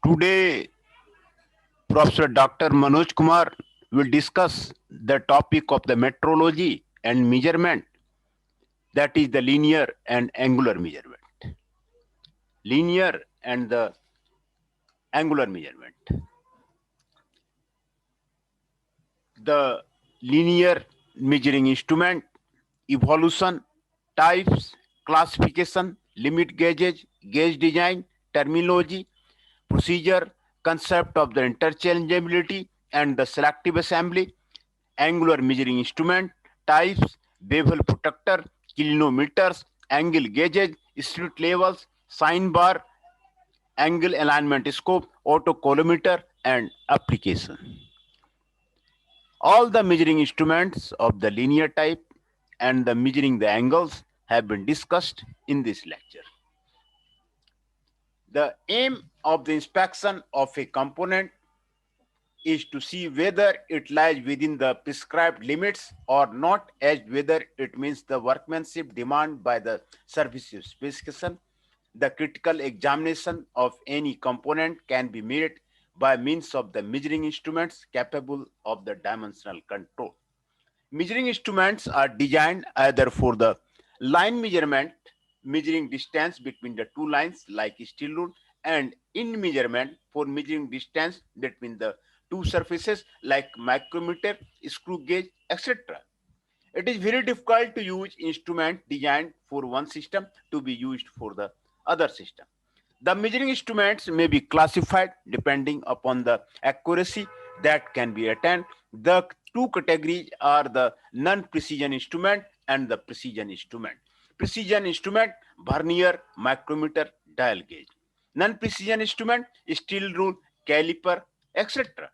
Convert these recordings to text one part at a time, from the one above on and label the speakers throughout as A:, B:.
A: Today, Professor Dr. Manoj Kumar will discuss the topic of the metrology and measurement, that is the linear and angular measurement. Linear and the angular measurement. The linear measuring instrument, evolution, types, classification, limit gauges, gauge design, terminology, procedure, concept of the interchangeability and the selective assembly, angular measuring instrument, types, bevel protector, clinometers, angle gauges, split levels, sine bar, angle alignment scope, autocollimator, and application. All the measuring instruments of the linear type and the measuring the angles have been discussed in this lecture. The aim of the inspection of a component is to see whether it lies within the prescribed limits or not, as whether it meets the workmanship demand by the service specification. The critical examination of any component can be made by means of the measuring instruments capable of the dimensional control. Measuring instruments are designed either for the line measurement, measuring distance between the two lines like steel rule, and in measurement for measuring distance between the two surfaces like micrometer, screw gauge, etc. It is very difficult to use instrument designed for one system to be used for the other system. The measuring instruments may be classified depending upon the accuracy that can be attained. The two categories are the non-precision instrument and the precision instrument. Precision instrument, vernier, micrometer, dial gauge. Non-precision instrument, steel rule, caliper, etc.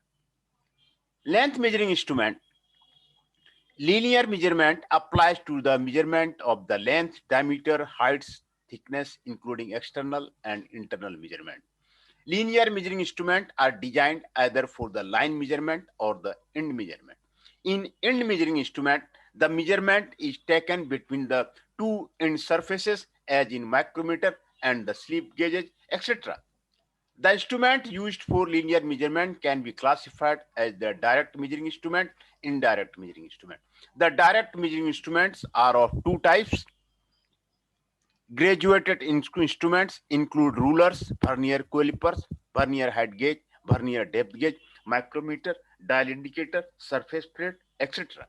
A: Length measuring instrument. Linear measurement applies to the measurement of the length, diameter, heights, thickness, including external and internal measurement. Linear measuring instruments are designed either for the line measurement or the end measurement. In end measuring instrument, the measurement is taken between the two end surfaces, as in micrometer and the slip gauges, etc. The instrument used for linear measurement can be classified as the direct measuring instrument, indirect measuring instrument. The direct measuring instruments are of two types. Graduated instruments include rulers, vernier calipers, vernier height gauge, vernier depth gauge, micrometer, dial indicator, surface plate, etc.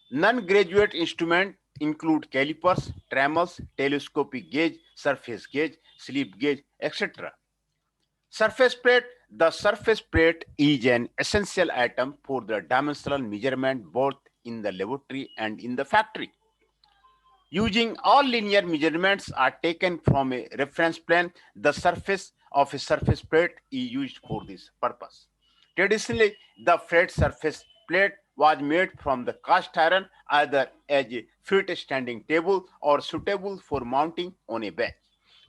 A: Non-graduate instruments include calipers, tremels, telescopic gauge, surface gauge, slip gauge, etc. Surface plate. The surface plate is an essential item for the dimensional measurement both in the laboratory and in the factory. Using all linear measurements are taken from a reference plane. The surface of a surface plate is used for this purpose. Traditionally, the flat surface plate was made from the cast iron either as a fit standing table or suitable for mounting on a bench.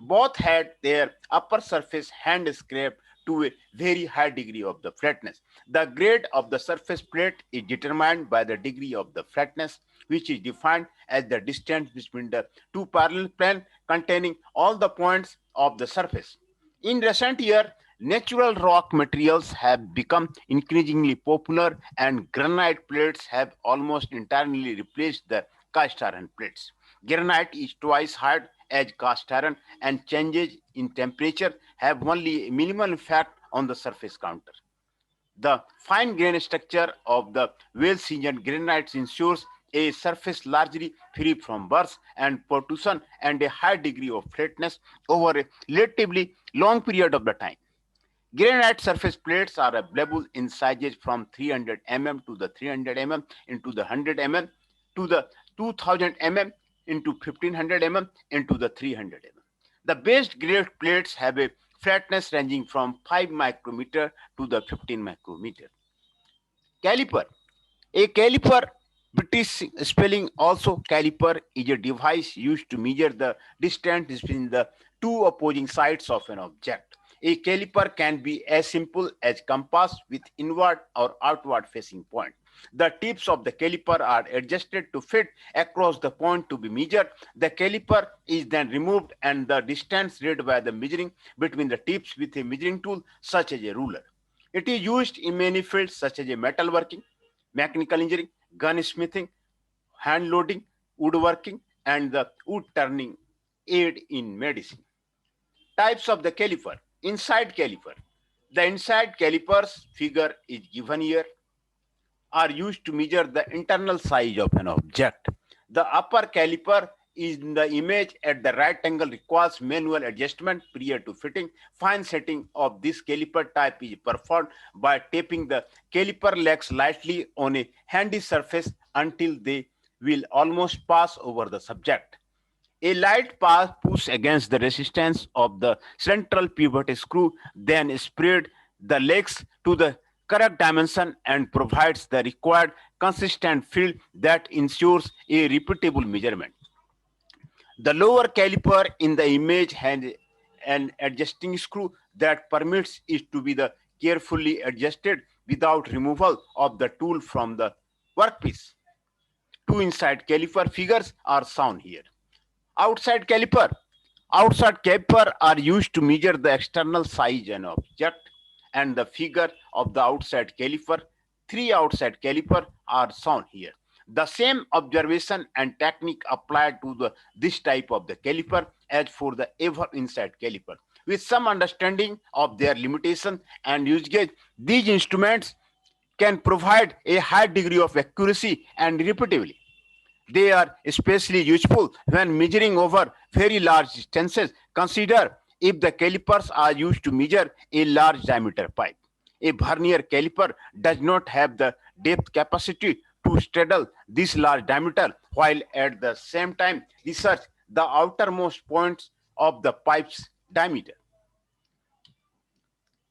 A: Both had their upper surface hand scraped to a very high degree of the flatness. The grade of the surface plate is determined by the degree of the flatness, which is defined as the distance between the two parallel planes containing all the points of the surface. In recent years, natural rock materials have become increasingly popular, and granite plates have almost entirely replaced the cast iron plates. Granite is twice hard as cast iron, and changes in temperature have only a minimal effect on the surface counter. The fine grain structure of the well-seasoned granites ensures a surface largely free from burrs and protrusion and a high degree of flatness over a relatively long period of the time. Granite surface plates are available in sizes from 300 mm to the 300 mm into the 100 mm to the 2000 mm into 1500 mm into the 300 mm. The base grade plates have a flatness ranging from 5 micrometer to the 15 micrometer. Caliper. A caliper, British spelling also caliper, is a device used to measure the distance between the two opposing sides of an object. A caliper can be as simple as compass with inward or outward facing point. The tips of the caliper are adjusted to fit across the point to be measured. The caliper is then removed and the distance read by the measuring between the tips with a measuring tool such as a ruler. It is used in many fields such as a metalworking, mechanical engineering, gunsmithing, hand loading, woodworking, and the wood turning aid in medicine. Types of the caliper. Inside caliper. The inside caliper's figure is given here, are used to measure the internal size of an object. The upper caliper is in the image at the right angle requires manual adjustment prior to fitting. Fine setting of this caliper type is performed by tapping the caliper legs lightly on a handy surface until they will almost pass over the subject. A light pass push against the resistance of the central pivot screw, then spread the legs to the correct dimension and provides the required consistent field that ensures a repeatable measurement. The lower caliper in the image has an adjusting screw that permits it to be the carefully adjusted without removal of the tool from the workpiece. Two inside caliper figures are shown here. Outside caliper. Outside caliper are used to measure the external size of an object, and the figure of the outside caliper. Three outside caliper are shown here. The same observation and technique applied to this type of the caliper as for the ever inside caliper. With some understanding of their limitation and usage, these instruments can provide a high degree of accuracy and repeatability. They are especially useful when measuring over very large distances. Consider if the calipers are used to measure a large diameter pipe. A vernier caliper does not have the depth capacity to straddle this large diameter, while at the same time research the outermost points of the pipe's diameter.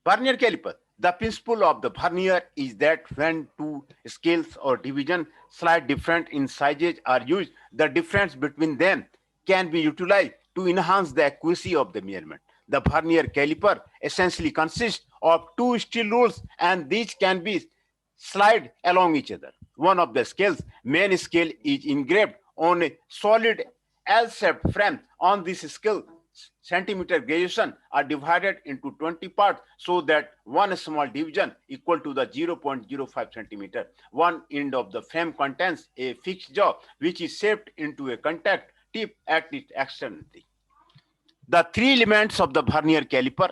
A: Vernier caliper. The principle of the vernier is that when two scales or division slightly different in sizes are used, the difference between them can be utilized to enhance the accuracy of the measurement. The vernier caliper essentially consists of two steel rules, and these can be slide along each other. One of the scales, main scale, is engraved on a solid L-shaped frame. On this scale, centimeter graduation are divided into 20 parts so that one small division equal to the 0.05 centimeter. One end of the frame contains a fixed jaw which is shaped into a contact tip at its extremity. The three elements of the vernier caliper,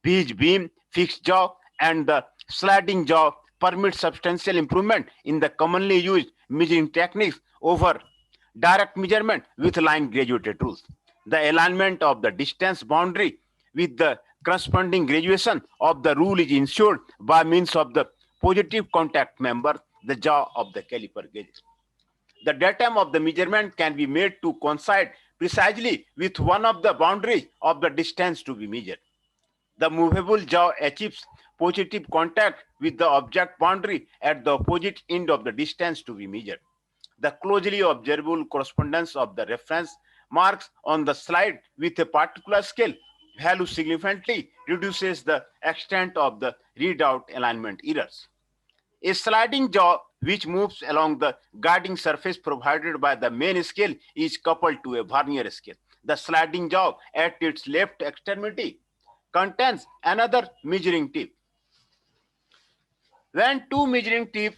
A: pitch beam, fixed jaw, and the sliding jaw, permit substantial improvement in the commonly used measuring techniques over direct measurement with line graduated rules. The alignment of the distance boundary with the corresponding graduation of the rule is ensured by means of the positive contact member, the jaw of the caliper gauge. The datum of the measurement can be made to coincide precisely with one of the boundaries of the distance to be measured. The movable jaw achieves positive contact with the object boundary at the opposite end of the distance to be measured. The closely observable correspondence of the reference marks on the slide with a particular scale value significantly reduces the extent of the readout alignment errors. A sliding jaw which moves along the guiding surface provided by the main scale is coupled to a vernier scale. The sliding jaw at its left extremity contains another measuring tip. When two measuring tips,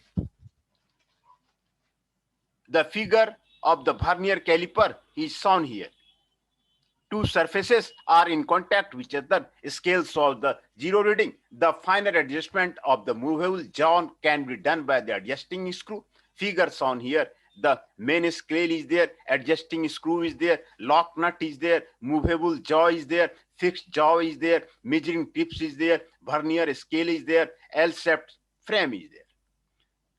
A: the figure of the vernier caliper is shown here. Two surfaces are in contact with each other. Scales of the zero reading. The final adjustment of the movable jaw can be done by the adjusting screw. Figure shown here. The main scale is there, adjusting screw is there, lock nut is there, movable jaw is there, fixed jaw is there, measuring tips is there, vernier scale is there, L-shaped frame is there.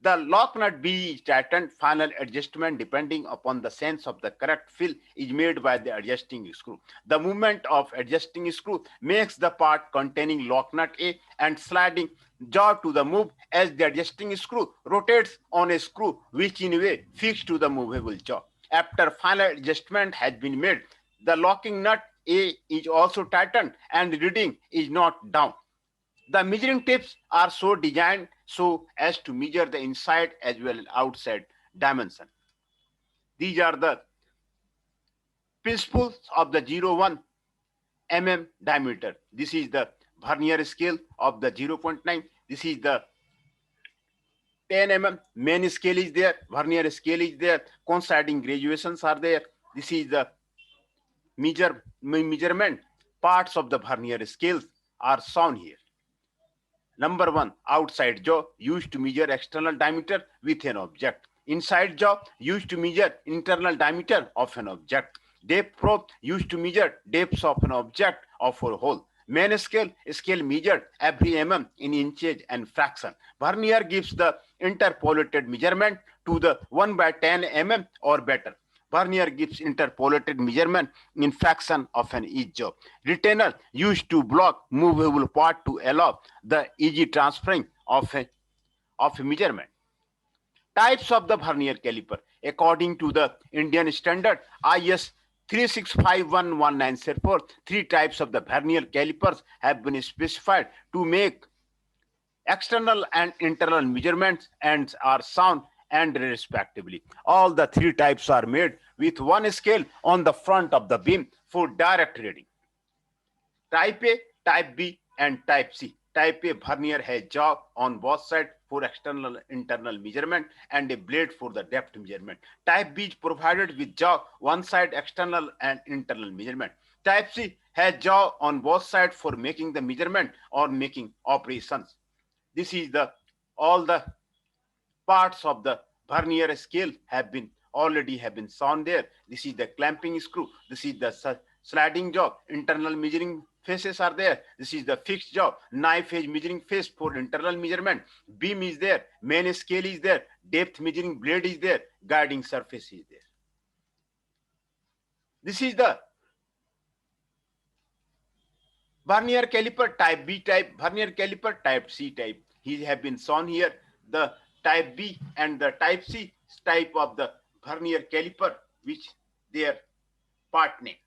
A: The lock nut B is tightened. Final adjustment depending upon the sense of the correct fill is made by the adjusting screw. The movement of adjusting screw makes the part containing lock nut A and sliding jaw to the move as the adjusting screw rotates on a screw which in a way fixed to the movable jaw. After final adjustment has been made, the locking nut A is also tightened and the reading is not down. The measuring tips are so designed so as to measure the inside as well as outside dimension. These are the principles of the 01 mm diameter. This is the vernier scale of the 0.9. This is the 10 mm. Main scale is there. Vernier scale is there. Coinciding graduations are there. This is the measurement. Parts of the vernier scales are shown here. Number 1, outside jaw used to measure external diameter with an object. Inside jaw used to measure internal diameter of an object. Depth probe used to measure depths of an object or for a hole. Main scale measured every mm in inches and fraction. Vernier gives the interpolated measurement to the 1/10 mm or better. Vernier gives interpolated measurement in fraction of an each jaw. Retainer used to block movable part to allow the easy transferring of a measurement. Types of the vernier caliper. According to the Indian standard IS 36511974, 3 types of the vernier calipers have been specified to make external and internal measurements and are shown and respectively. All the 3 types are made with one scale on the front of the beam for direct reading. Type A, Type B, and Type C. Type A vernier has jaw on both sides for external internal measurement and a blade for the depth measurement. Type B is provided with jaw one side external and internal measurement. Type C has jaw on both sides for making the measurement or making operations. This is the all the parts of the vernier scale have been shown there. This is the clamping screw. This is the sliding jaw. Internal measuring faces are there. This is the fixed jaw. Knife edge measuring face for internal measurement. Beam is there. Main scale is there. Depth measuring blade is there. Guiding surface is there. This is the vernier caliper type B type, vernier caliper type C type. He have been shown here. The type B and the type C type of the vernier caliper, which their part name.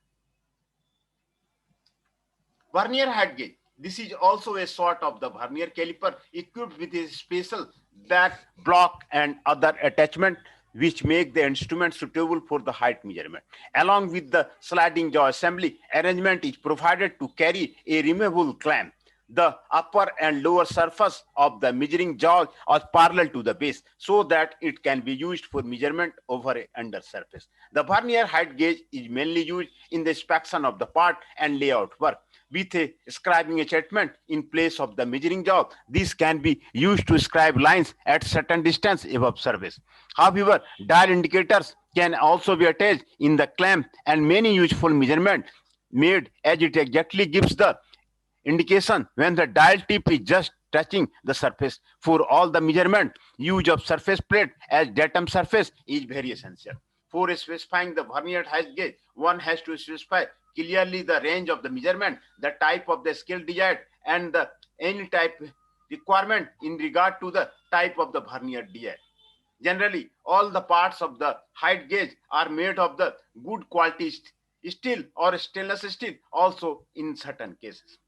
A: Vernier head gauge. This is also a sort of the vernier caliper equipped with a special back block and other attachment which make the instrument suitable for the height measurement. Along with the sliding jaw assembly, arrangement is provided to carry a removable clamp. The upper and lower surface of the measuring jaw are parallel to the base so that it can be used for measurement over a under surface. The vernier height gauge is mainly used in the inspection of the part and layout work. With a scribing attachment in place of the measuring jaw, this can be used to scribe lines at certain distance above surface. However, dial indicators can also be attached in the clamp and many useful measurements made as it exactly gives the indication when the dial tip is just touching the surface. For all the measurement, use of surface plate as datum surface is very essential. For specifying the vernier height gauge, one has to specify clearly the range of the measurement, the type of the scale desired, and the any type requirement in regard to the type of the vernier desired. Generally, all the parts of the height gauge are made of the good quality steel or stainless steel also in certain cases.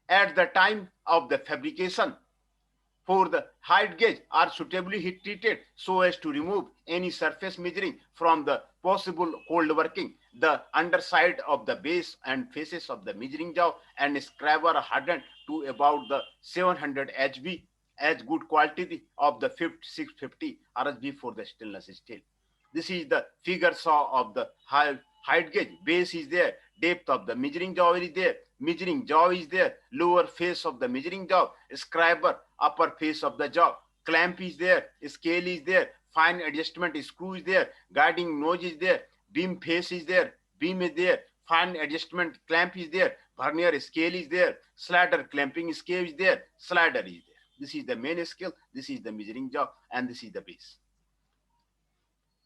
A: At the time of the fabrication, for the height gauge are suitably heat treated so as to remove any surface measuring from the possible cold working. The underside of the base and faces of the measuring jaw and scribe are hardened to about the 700 HB as good quality of the 650 RSB for the stainless steel. This is the figure saw of the height gauge. Base is there, depth of the measuring jaw is there, measuring jaw is there, lower face of the measuring jaw, scriber, upper face of the jaw, clamp is there, scale is there, fine adjustment screw is there, guiding nose is there, beam face is there, beam is there, fine adjustment clamp is there, vernier scale is there, slider clamping scale is there, slider is there. This is the main scale, this is the measuring jaw, and this is the base.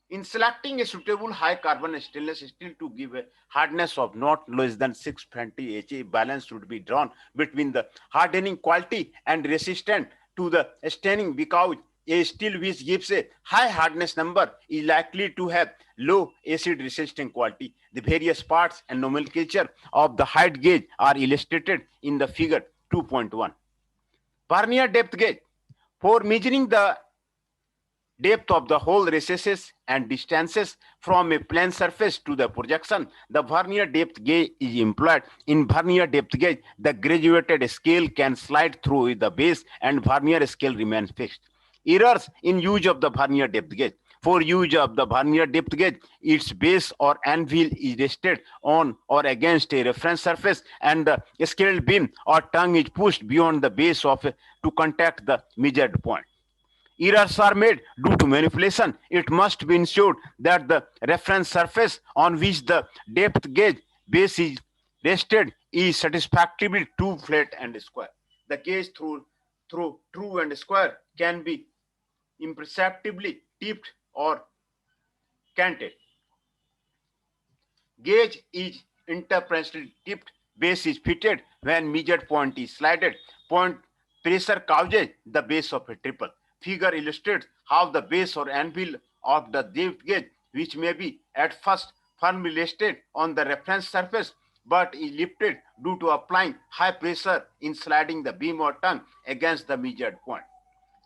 A: In selecting a suitable high carbon stainless steel to give a hardness of not less than 620 HA, balance should be drawn between the hardening quality and resistant to the staining, because A steel which gives a high hardness number is likely to have low acid resistant quality. The various parts and nomenclature of the height gauge are illustrated in the figure 2.1. Vernier depth gauge. For measuring the depth of the hole recesses and distances from a plane surface to the projection, the vernier depth gauge is employed. In vernier depth gauge, the graduated scale can slide through the base and vernier scale remains fixed. Errors in use of the vernier depth gauge. For use of the vernier depth gauge, its base or anvil is rested on or against a reference surface and the scaled beam or tongue is pushed beyond the base of to contact the measured point. Errors are made due to manipulation. It must be ensured that the reference surface on which the depth gauge base is rested is satisfactorily true, flat, and square. The gauge through true and square can be imperceptibly tipped or canted. Gauge is interferentially tipped. Base is fitted when measured point is slided. Point pressure causes the base of a triple. Figure illustrates how the base or anvil of the depth gauge, which may be at first firmly rested on the reference surface, but is lifted due to applying high pressure in sliding the beam or tongue against the measured point.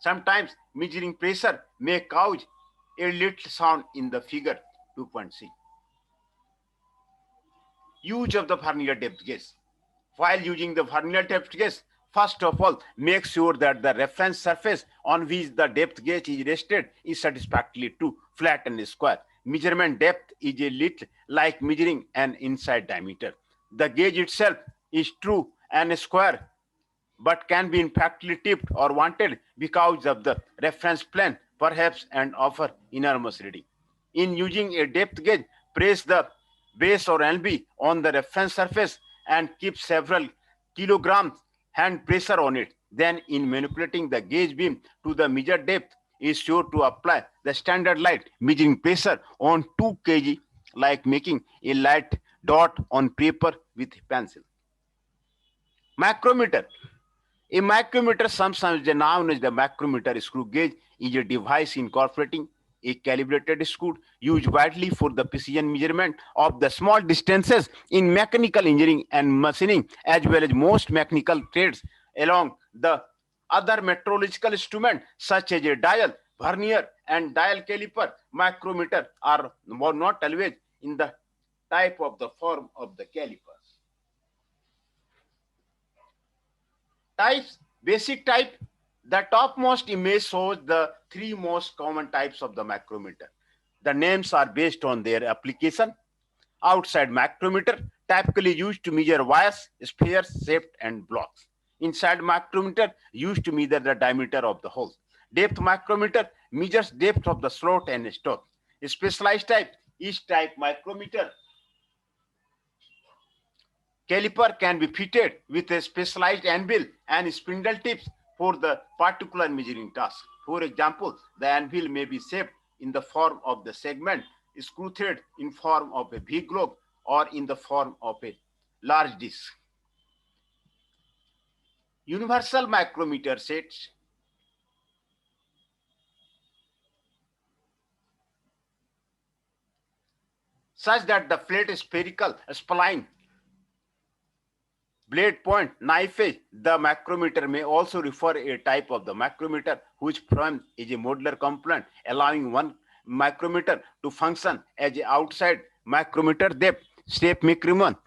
A: Sometimes measuring pressure may cause a little sound in the figure 2.6. Use of the vernier depth gauge. While using the vernier depth gauge, first of all, make sure that the reference surface on which the depth gauge is rested is satisfactorily true, flat, and square. Measurement depth is a little like measuring an inside diameter. The gauge itself is true and square, but can be imperfectly tipped or wanted because of the reference plane, perhaps, and offer enormous reading. In using a depth gauge, press the base or anvil on the reference surface and keep several kilograms hand pressure on it. Then, in manipulating the gauge beam to the measured depth, is sure to apply the standard light measuring pressure on 2 kg, like making a light dot on paper with a pencil. Micrometer. A micrometer, sometimes known as the micrometer screw gauge, is a device incorporating a calibrated screw used widely for the precision measurement of the small distances in mechanical engineering and machining, as well as most mechanical trades. Along the other metrological instruments, such as a dial, vernier, and dial caliper, micrometer are not always in the type of the form of the calipers. Types. Basic type. The topmost image shows the three most common types of the micrometer. The names are based on their application. Outside micrometer, typically used to measure wires, spheres, shapes, and blocks. Inside micrometer, used to measure the diameter of the hole. Depth micrometer measures depth of the slot and stop. Specialized type. Each type micrometer caliper can be fitted with a specialized anvil and spindle tips for the particular measuring task. For example, the anvil may be shaped in the form of the segment, screw thread in form of a V globe, or in the form of a large disc. Universal micrometer sets. Such that the flat spherical spline blade point knife edge. The micrometer may also refer a type of the micrometer whose frame is a modular component, allowing one micrometer to function as an outside micrometer depth step micrometer.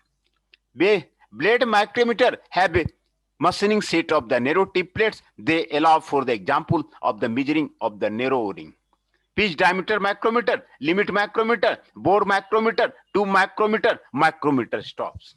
A: Blade micrometer have a machining set of the narrow tip plates. They allow for the example of the measuring of the narrow ring. Pitch diameter micrometer, limit micrometer, bore micrometer, tube micrometer, micrometer stops.